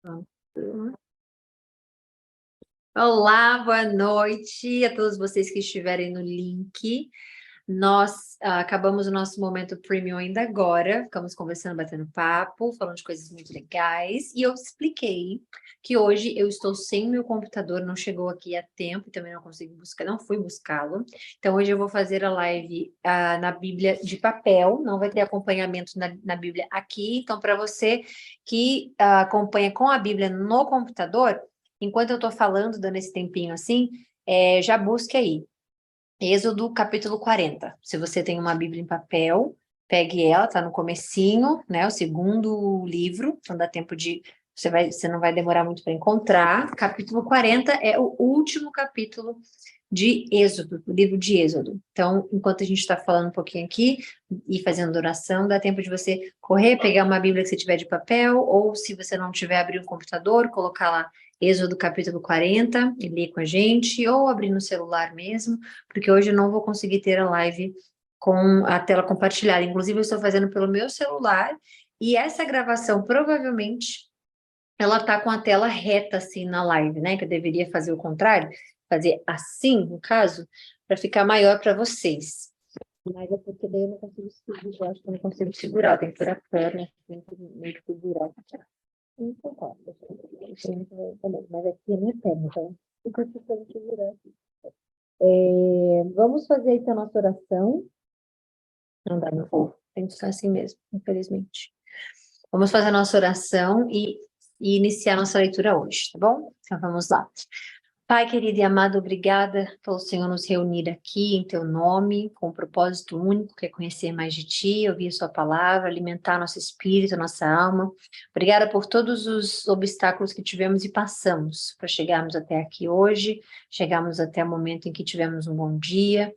Pronto. Olá, boa noite a todos vocês que estiverem no link. Nós acabamos o nosso momento premium ainda agora, ficamos conversando, batendo papo, falando de coisas muito legais, e eu expliquei que hoje eu estou sem meu computador, não chegou aqui a tempo, e também não consegui buscar, não fui buscá-lo. Então hoje eu vou fazer a live na Bíblia de papel, não vai ter acompanhamento na Bíblia aqui. Então, para você que acompanha com a Bíblia no computador, enquanto eu estou falando, dando esse tempinho assim, já busque aí. Êxodo capítulo 40. Se você tem uma Bíblia em papel, pegue ela, tá no comecinho, né? O segundo livro, então dá tempo de. Você não vai demorar muito para encontrar. Capítulo 40 é o último capítulo de Êxodo, o livro de Êxodo. Então, enquanto a gente está falando um pouquinho aqui e fazendo oração, dá tempo de você correr, pegar uma Bíblia que você tiver de papel, ou se você não tiver, abrir um computador, colocar lá Êxodo capítulo 40 e ler com a gente, ou abrir no celular mesmo, porque hoje eu não vou conseguir ter a live com a tela compartilhada. Inclusive, eu estou fazendo pelo meu celular, e essa gravação provavelmente ela tá com a tela reta assim na live, né? Que eu deveria fazer o contrário, fazer assim, no caso, para ficar maior para vocês. Mas é porque daí eu não consigo segurar, eu acho que eu não consigo segurar, tem que pôr a perna, tem que meio que segurar. Então, tá, também, mas aqui é minha perna, então eu consigo segurar aqui. Vamos fazer então a nossa oração. Não dá, não vou. Tem que ficar assim mesmo, infelizmente. Vamos fazer a nossa oração e iniciar nossa leitura hoje, tá bom? Então vamos lá. Pai querido e amado, obrigada pelo Senhor nos reunir aqui em teu nome, com um propósito único, que é conhecer mais de ti, ouvir a sua palavra, alimentar nosso espírito, nossa alma. Obrigada por todos os obstáculos que tivemos e passamos para chegarmos até aqui hoje, chegarmos até o momento em que tivemos um dia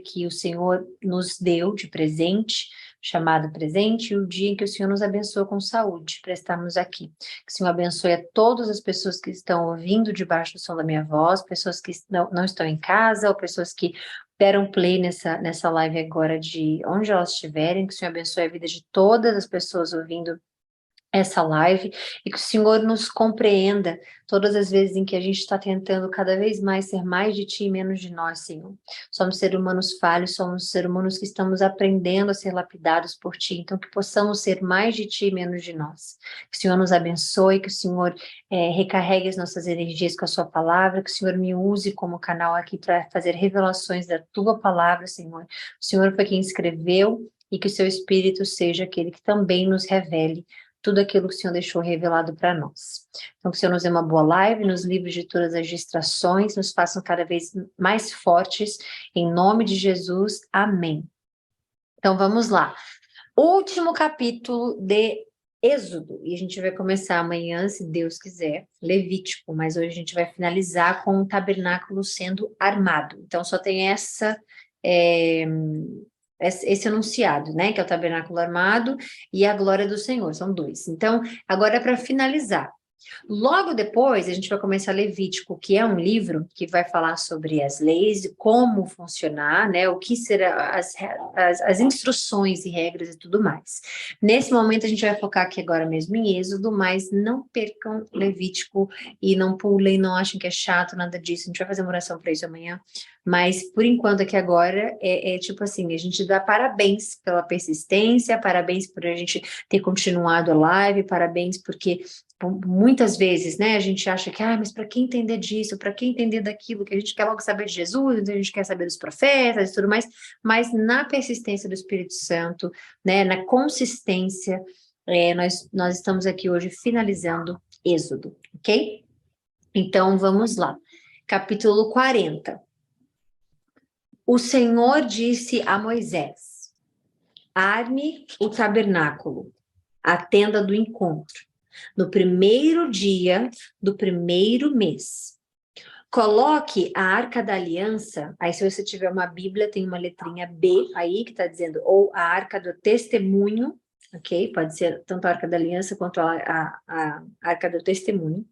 que o Senhor nos deu de presente, chamado presente, e o dia em que o Senhor nos abençoou com saúde para estarmos aqui. Que o Senhor abençoe a todas as pessoas que estão ouvindo debaixo do som da minha voz, pessoas que não estão em casa, ou pessoas que deram play nessa live agora de onde elas estiverem. Que o Senhor abençoe a vida de todas as pessoas ouvindo essa live, e que o Senhor nos compreenda todas as vezes em que a gente está tentando cada vez mais ser mais de Ti e menos de nós, Senhor. Somos seres humanos falhos, somos seres humanos que estamos aprendendo a ser lapidados por Ti, então que possamos ser mais de Ti e menos de nós. Que o Senhor nos abençoe, que o Senhor recarregue as nossas energias com a Sua palavra, que o Senhor me use como canal aqui para fazer revelações da Tua palavra, Senhor. O Senhor foi quem escreveu, e que o Seu Espírito seja aquele que também nos revele tudo aquilo que o Senhor deixou revelado para nós. Então, que o Senhor nos dê uma boa live, nos livre de todas as distrações, nos façam cada vez mais fortes, em nome de Jesus, amém. Então, vamos lá. Último capítulo de Êxodo, e a gente vai começar amanhã, se Deus quiser, Levítico, mas hoje a gente vai finalizar com o tabernáculo sendo armado. Então, só tem é, esse enunciado, né, que é o tabernáculo armado e a glória do Senhor, são dois. Então, agora é para finalizar. Logo depois, a gente vai começar Levítico, que é um livro que vai falar sobre as leis, como funcionar, né? O que serão as instruções e regras e tudo mais. Nesse momento, a gente vai focar aqui agora mesmo em Êxodo, mas não percam Levítico e não pulem, não achem que é chato, nada disso. A gente vai fazer uma oração para isso amanhã. Mas, por enquanto, aqui agora, é tipo assim, a gente dá parabéns pela persistência, parabéns por a gente ter continuado a live, parabéns porque muitas vezes, né, a gente acha que, mas para que entender disso, para que entender daquilo, que a gente quer logo saber de Jesus, então a gente quer saber dos profetas e tudo mais, mas na persistência do Espírito Santo, né, na consistência, nós estamos aqui hoje finalizando Êxodo, ok? Então, vamos lá. Capítulo 40. O Senhor disse a Moisés: arme o tabernáculo, a tenda do encontro, no primeiro dia do primeiro mês. Coloque a Arca da Aliança, aí se você tiver uma Bíblia, tem uma letrinha B aí que está dizendo, ou a Arca do Testemunho, ok? Pode ser tanto a Arca da Aliança quanto a Arca do Testemunho.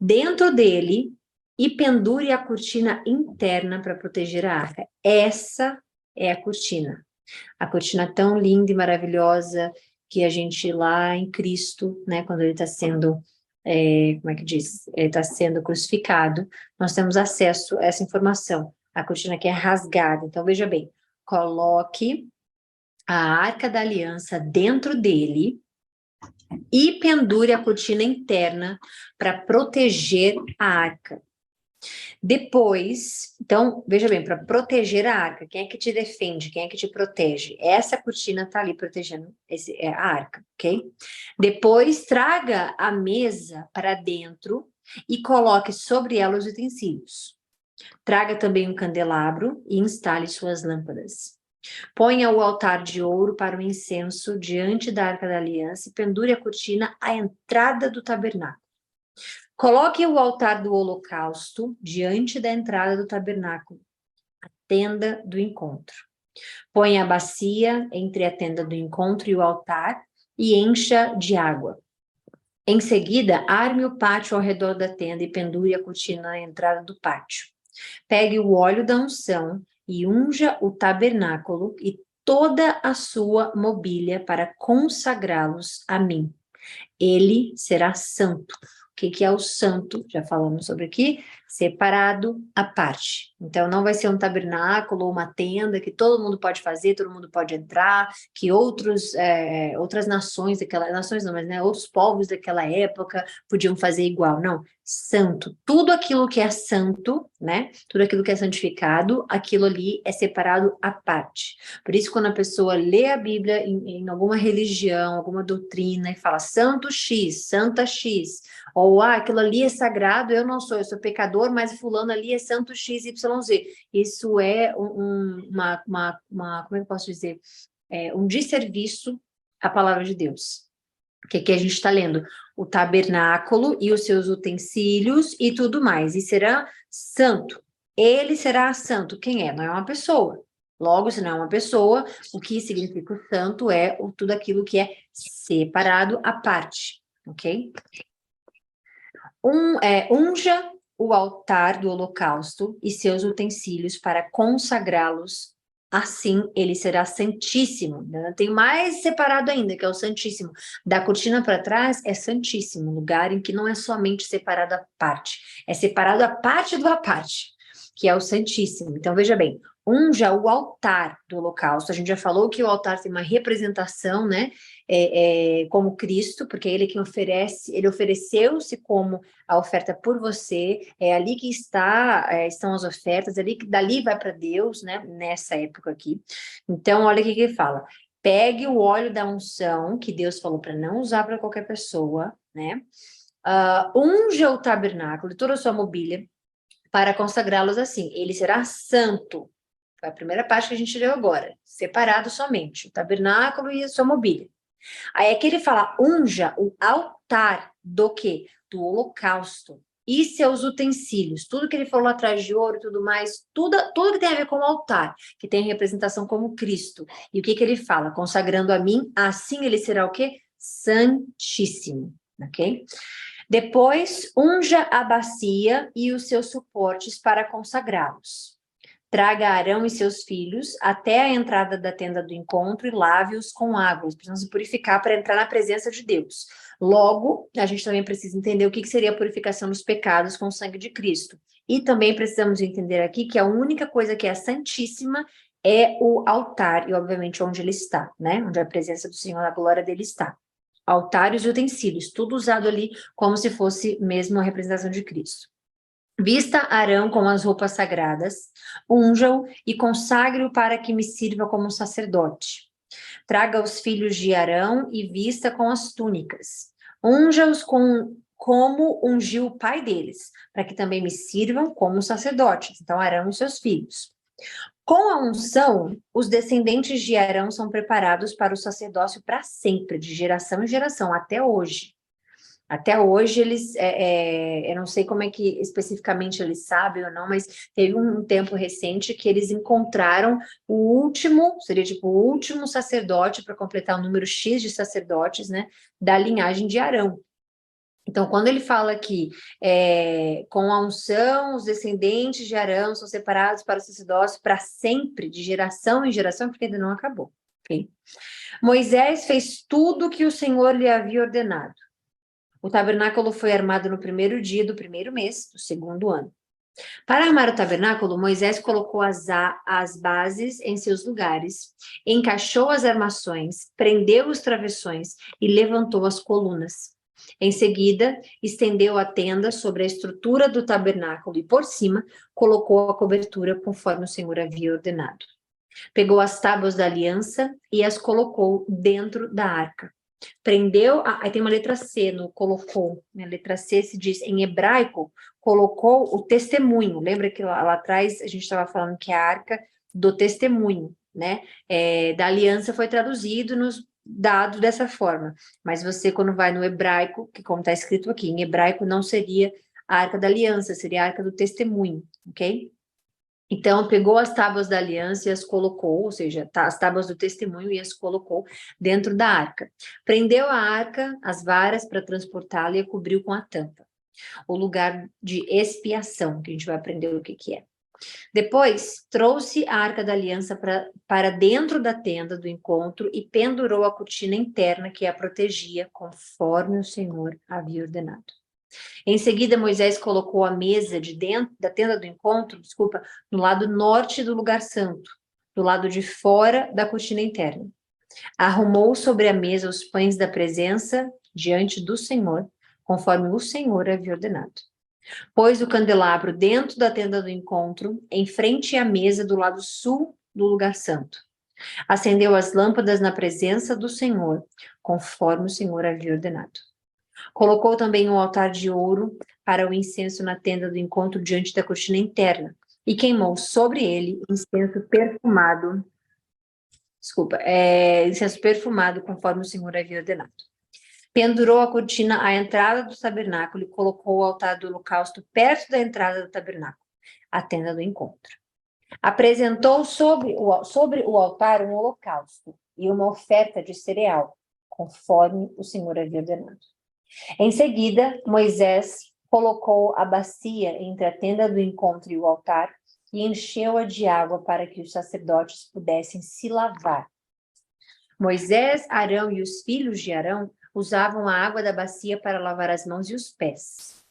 Dentro dele, e pendure a cortina interna para proteger a arca. Essa é a cortina tão linda e maravilhosa que a gente lá em Cristo, né, quando ele está sendo como é que diz? Está sendo crucificado, nós temos acesso a essa informação. A cortina aqui é rasgada. Então, veja bem, coloque a Arca da Aliança dentro dele e pendure a cortina interna para proteger a arca. Depois, então, veja bem, para proteger a arca, quem é que te defende? Quem é que te protege? Essa cortina está ali protegendo a arca, ok? Depois, traga a mesa para dentro e coloque sobre ela os utensílios. Traga também um candelabro e instale suas lâmpadas. Ponha o altar de ouro para o incenso diante da Arca da Aliança e pendure a cortina à entrada do tabernáculo. Coloque o altar do holocausto diante da entrada do tabernáculo, a tenda do encontro. Ponha a bacia entre a tenda do encontro e o altar e encha de água. Em seguida, arme o pátio ao redor da tenda e pendure a cortina na entrada do pátio. Pegue o óleo da unção e unja o tabernáculo e toda a sua mobília para consagrá-los a mim. Ele será santo. O que é o santo? Já falamos sobre aqui. Separado à parte. Então, não vai ser um tabernáculo ou uma tenda que todo mundo pode fazer, todo mundo pode entrar, que outras nações nações não, mas né, outros povos daquela época podiam fazer igual. Não, santo. Tudo aquilo que é santo, né? Tudo aquilo que é santificado, aquilo ali é separado à parte. Por isso, quando a pessoa lê a Bíblia em alguma religião, alguma doutrina e fala santo X, santa X, ou aquilo ali é sagrado, eu não sou, eu sou pecador, mas fulano ali é santo XYZ. Isso é como é que eu posso dizer? Um desserviço à palavra de Deus. Que aqui a gente está lendo o tabernáculo e os seus utensílios e tudo mais. E será santo. Ele será santo. Quem é? Não é uma pessoa. Logo, se não é uma pessoa, o que significa o santo é tudo aquilo que é separado à parte. Ok? Unja o altar do holocausto e seus utensílios para consagrá-los. Assim, ele será santíssimo. Tem mais separado ainda, que é o santíssimo. Da cortina para trás é santíssimo, lugar em que não é somente separado a parte, é separado a parte do a parte, que é o santíssimo. Então, veja bem, unja o altar do holocausto. A gente já falou que o altar tem uma representação, né? Como Cristo, porque ele é quem oferece, ele ofereceu-se como a oferta por você, é ali que estão as ofertas, ali que dali vai para Deus, né? Nessa época aqui. Então, olha o que ele fala. Pegue o óleo da unção, que Deus falou para não usar para qualquer pessoa, né? Unja o tabernáculo e toda a sua mobília para consagrá-los assim. Ele será santo. Foi a primeira parte que a gente leu agora. Separado somente, o tabernáculo e a sua mobília. Aí é que ele fala, unja o altar do quê? Do holocausto. E seus utensílios, tudo que ele falou atrás de ouro e tudo mais, tudo que tem a ver com o altar, que tem representação como Cristo. E o que ele fala? Consagrando a mim, assim ele será o quê? Santíssimo, ok? Depois, unja a bacia e os seus suportes para consagrá-los. Traga Arão e seus filhos até a entrada da tenda do encontro e lave-os com água. Eles precisam se purificar para entrar na presença de Deus. Logo, a gente também precisa entender o que seria a purificação dos pecados com o sangue de Cristo. E também precisamos entender aqui que a única coisa que é santíssima é o altar, e obviamente onde ele está, né? Onde a presença do Senhor, a glória dele está. Altar e os utensílios, tudo usado ali como se fosse mesmo a representação de Cristo. Vista Arão com as roupas sagradas, unja-o e consagre-o para que me sirva como sacerdote. Traga os filhos de Arão e vista com as túnicas. Unja-os como ungiu o pai deles, para que também me sirvam como sacerdotes. Então, Arão e seus filhos. Com a unção, os descendentes de Arão são preparados para o sacerdócio para sempre, de geração em geração, até hoje. Até hoje eles, eu não sei como é que especificamente eles sabem ou não, mas teve um tempo recente que eles encontraram o último, seria tipo o último sacerdote para completar o número X de sacerdotes, né, da linhagem de Arão. Então, quando ele fala que com a unção, os descendentes de Arão são separados para o sacerdócio para sempre, de geração em geração, porque ainda não acabou. Okay? Moisés fez tudo o que o Senhor lhe havia ordenado. O tabernáculo foi armado no primeiro dia do primeiro mês, do segundo ano. Para armar o tabernáculo, Moisés colocou as bases em seus lugares, encaixou as armações, prendeu os travessões e levantou as colunas. Em seguida, estendeu a tenda sobre a estrutura do tabernáculo e, por cima, colocou a cobertura conforme o Senhor havia ordenado. Pegou as tábuas da aliança e as colocou dentro da arca. Prendeu, aí tem uma letra C no colocou, né? Letra C se diz em hebraico, colocou o testemunho. Lembra que lá atrás a gente estava falando que é a arca do testemunho, né? Da aliança foi traduzido nos dado dessa forma, mas você quando vai no hebraico, que como está escrito aqui, em hebraico não seria a arca da aliança, seria a arca do testemunho, ok? Então, pegou as tábuas da aliança e as colocou, ou seja, as tábuas do testemunho e as colocou dentro da arca. Prendeu a arca, as varas para transportá-la e a cobriu com a tampa. O lugar de expiação, que a gente vai aprender o que é. Depois, trouxe a arca da aliança para dentro da tenda do encontro e pendurou a cortina interna que a protegia, conforme o Senhor havia ordenado. Em seguida, Moisés colocou a mesa de dentro da tenda do encontro, no lado norte do lugar santo, do lado de fora da cortina interna. Arrumou sobre a mesa os pães da presença diante do Senhor, conforme o Senhor havia ordenado. Pôs o candelabro dentro da tenda do encontro, em frente à mesa do lado sul do lugar santo. Acendeu as lâmpadas na presença do Senhor, conforme o Senhor havia ordenado. Colocou também um altar de ouro para o incenso na tenda do encontro diante da cortina interna e queimou sobre ele incenso perfumado conforme o Senhor havia ordenado. Pendurou a cortina à entrada do tabernáculo e colocou o altar do holocausto perto da entrada do tabernáculo, a tenda do encontro. Apresentou sobre o altar um holocausto e uma oferta de cereal, conforme o Senhor havia ordenado. Em seguida, Moisés colocou a bacia entre a tenda do encontro e o altar e encheu-a de água para que os sacerdotes pudessem se lavar. Moisés, Arão e os filhos de Arão usavam a água da bacia para lavar as mãos e os pés.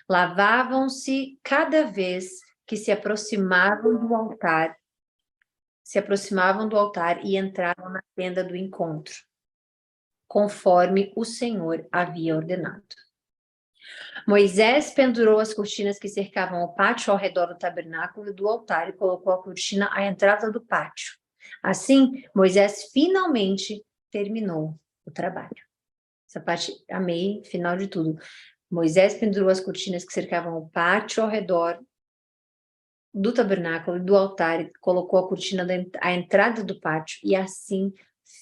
Lavavam-se cada vez que se aproximavam do altar e entravam na tenda do encontro, conforme o Senhor havia ordenado. Moisés pendurou as cortinas que cercavam o pátio ao redor do tabernáculo e do altar e colocou a cortina à entrada do pátio. Assim, Moisés finalmente terminou o trabalho. Essa parte, amei, final de tudo. Moisés pendurou as cortinas que cercavam o pátio ao redor do tabernáculo e do altar e colocou a cortina à entrada do pátio e assim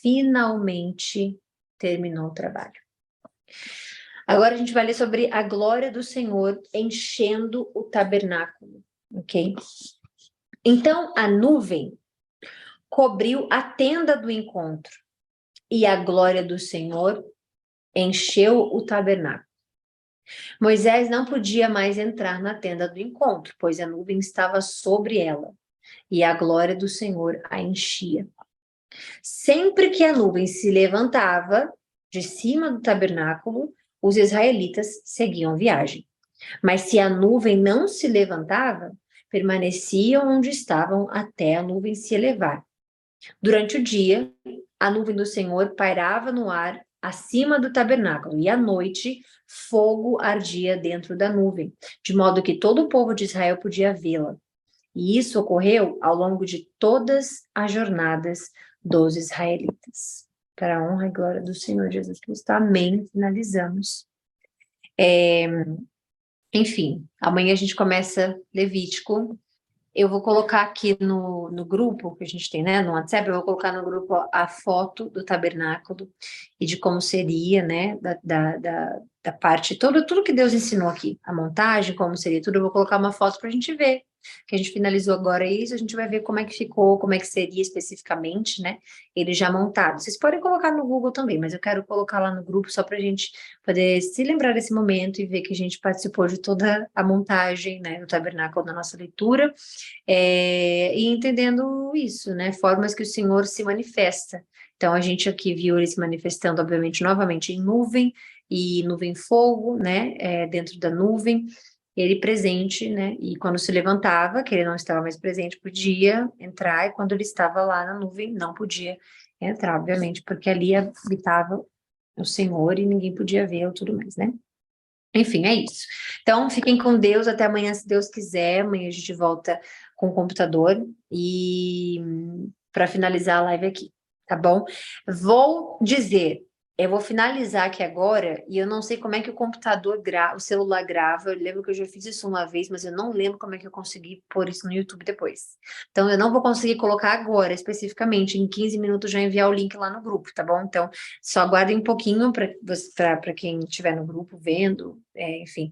finalmente terminou o trabalho. Agora a gente vai ler sobre a glória do Senhor enchendo o tabernáculo, ok? Então a nuvem cobriu a tenda do encontro e a glória do Senhor encheu o tabernáculo. Moisés não podia mais entrar na tenda do encontro, pois a nuvem estava sobre ela e a glória do Senhor a enchia. Sempre que a nuvem se levantava de cima do tabernáculo, os israelitas seguiam viagem. Mas se a nuvem não se levantava, permaneciam onde estavam até a nuvem se elevar. Durante o dia, a nuvem do Senhor pairava no ar acima do tabernáculo, e à noite, fogo ardia dentro da nuvem, de modo que todo o povo de Israel podia vê-la. E isso ocorreu ao longo de todas as jornadas dos israelitas. Para a honra e glória do Senhor Jesus Cristo. Amém. Finalizamos. Enfim, amanhã a gente começa Levítico. Eu vou colocar aqui no grupo que a gente tem, né, no WhatsApp, eu vou colocar no grupo a foto do tabernáculo e de como seria, né, da parte, tudo que Deus ensinou aqui, a montagem, como seria tudo, eu vou colocar uma foto para a gente ver, que a gente finalizou agora isso, a gente vai ver como é que ficou, como é que seria especificamente, né, ele já montado. Vocês podem colocar no Google também, mas eu quero colocar lá no grupo só para a gente poder se lembrar desse momento e ver que a gente participou de toda a montagem, né, do tabernáculo da nossa leitura, e entendendo isso, né, formas que o Senhor se manifesta. Então, a gente aqui viu ele se manifestando, obviamente, novamente em nuvem, e nuvem fogo, né, dentro da nuvem, ele presente, né, e quando se levantava, que ele não estava mais presente, podia entrar, e quando ele estava lá na nuvem, não podia entrar, obviamente, porque ali habitava o Senhor e ninguém podia ver tudo mais, né? Enfim, é isso. Então, fiquem com Deus até amanhã, se Deus quiser. Amanhã a gente volta com o computador e para finalizar a live aqui, tá bom? Vou dizer, eu vou finalizar aqui agora e eu não sei como é que o computador grava, o celular grava. Eu lembro que eu já fiz isso uma vez, mas eu não lembro como é que eu consegui pôr isso no YouTube depois. Então, eu não vou conseguir colocar agora, especificamente, em 15 minutos já enviar o link lá no grupo, tá bom? Então, só aguardem um pouquinho para quem estiver no grupo vendo, enfim,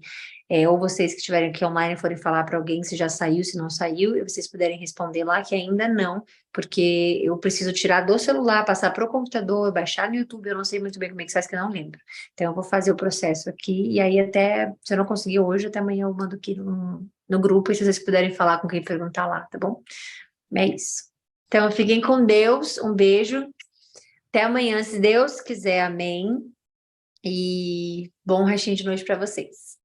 ou vocês que estiverem aqui online forem falar para alguém se já saiu, se não saiu, e vocês puderem responder lá que ainda não, porque eu preciso tirar do celular, passar para o computador, baixar no YouTube, eu não sei muito bem como é que faz, que eu não lembro. Então, eu vou fazer o processo aqui, e aí até, se eu não conseguir hoje, até amanhã eu mando aqui no grupo, e se vocês puderem falar com quem perguntar lá, tá bom? É isso. Então, fiquem com Deus, um beijo. Até amanhã, se Deus quiser, amém. E bom restinho de noite para vocês.